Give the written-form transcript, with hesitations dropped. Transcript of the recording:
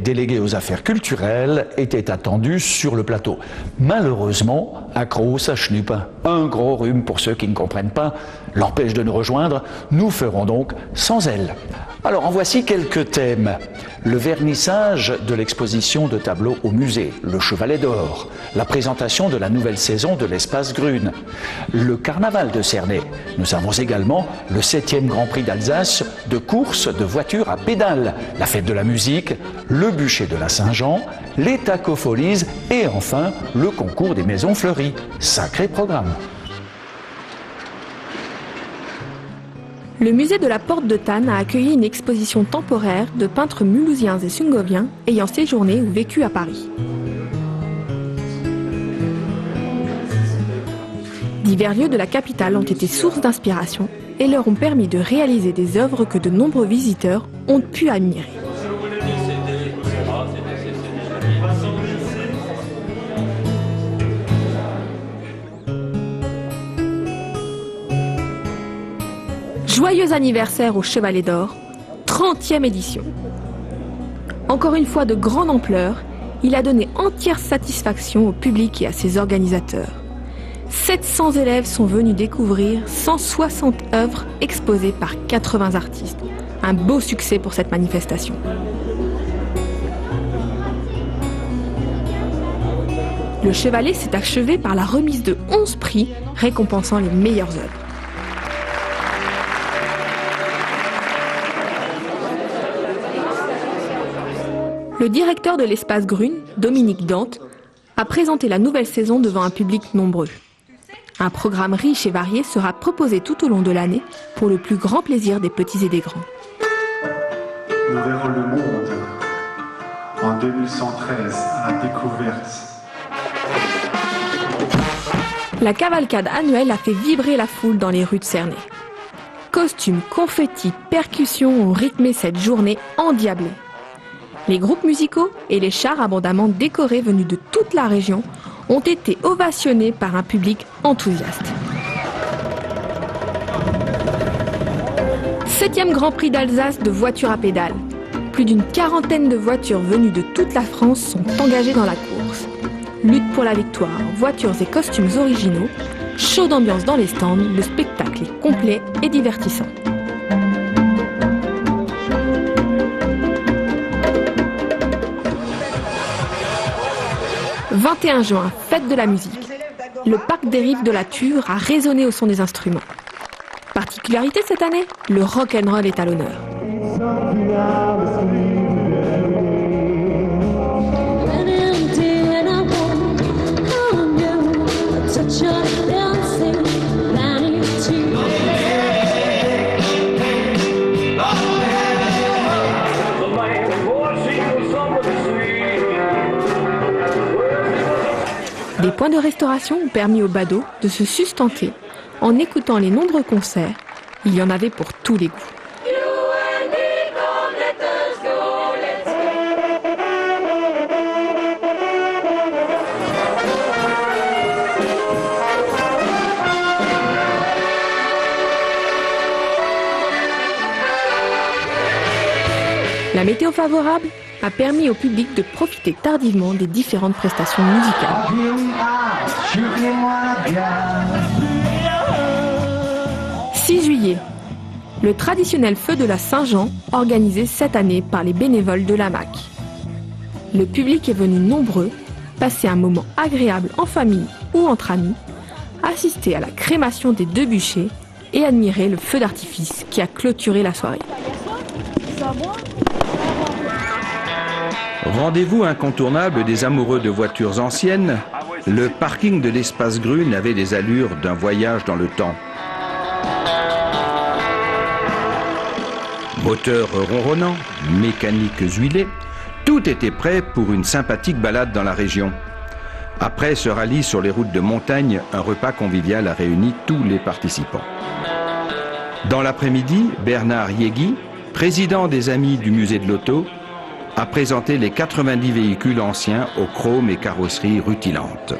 délégués aux affaires culturelles étaient attendus sur le plateau. Malheureusement, à großer Schnuppe, un gros rhume pour ceux qui ne comprennent pas, l'empêche de nous rejoindre. Nous ferons donc sans elle. Alors en voici quelques thèmes. Le vernissage de l'exposition de tableaux au musée, le Chevalet d'Or, la présentation de la nouvelle saison de l'Espace Grün, le carnaval de Cernay. Nous avons également le 7e Grand Prix d'Alsace de course de voitures à pédales, la fête de la musique, le bûcher de la Saint-Jean, les Tacofolies et enfin le concours des maisons fleuries. Sacré programme. Le musée de la Porte de Thann a accueilli une exposition temporaire de peintres mulhousiens et sungoviens ayant séjourné ou vécu à Paris. Divers lieux de la capitale ont été source d'inspiration et leur ont permis de réaliser des œuvres que de nombreux visiteurs ont pu admirer. Joyeux anniversaire au Chevalet d'Or, 30e édition. Encore une fois de grande ampleur, il a donné entière satisfaction au public et à ses organisateurs. 700 élèves sont venus découvrir 160 œuvres exposées par 80 artistes. Un beau succès pour cette manifestation. Le Chevalet s'est achevé par la remise de 11 prix récompensant les meilleures œuvres. Le directeur de l'Espace Grün, Dominique Dante, a présenté la nouvelle saison devant un public nombreux. Un programme riche et varié sera proposé tout au long de l'année pour le plus grand plaisir des petits et des grands. Nous verrons le monde en 2113 à la découverte. La cavalcade annuelle a fait vibrer la foule dans les rues de Cernay. Costumes, confettis, percussions ont rythmé cette journée endiablée. Les groupes musicaux et les chars abondamment décorés venus de toute la région ont été ovationnés par un public enthousiaste. 7e Grand Prix d'Alsace de voitures à pédales. Plus d'une quarantaine de voitures venues de toute la France sont engagées dans la course. Lutte pour la victoire, voitures et costumes originaux, show d'ambiance dans les stands, le spectacle est complet et divertissant. « 21 juin, fête de la musique. Le parc des Rives de la Ture a résonné au son des instruments. Particularité cette année, le rock'n'roll est à l'honneur. Des points de restauration ont permis aux badauds de se sustenter en écoutant les nombreux concerts. Il y en avait pour tous les goûts. La météo favorable a permis au public de profiter tardivement des différentes prestations musicales. 6 juillet, le traditionnel feu de la Saint-Jean organisé cette année par les bénévoles de la MAC. Le public est venu nombreux, passer un moment agréable en famille ou entre amis, assister à la crémation des 2 bûchers et admirer le feu d'artifice qui a clôturé la soirée. Rendez-vous incontournable des amoureux de voitures anciennes, le parking de l'Espace Grün avait des allures d'un voyage dans le temps. Moteurs ronronnants, mécaniques huilées, tout était prêt pour une sympathique balade dans la région. Après ce rallye sur les routes de montagne, un repas convivial a réuni tous les participants. Dans l'après-midi, Bernard Yegui, président des Amis du musée de l'Auto, a présenté les 90 véhicules anciens aux chromes et carrosseries rutilantes.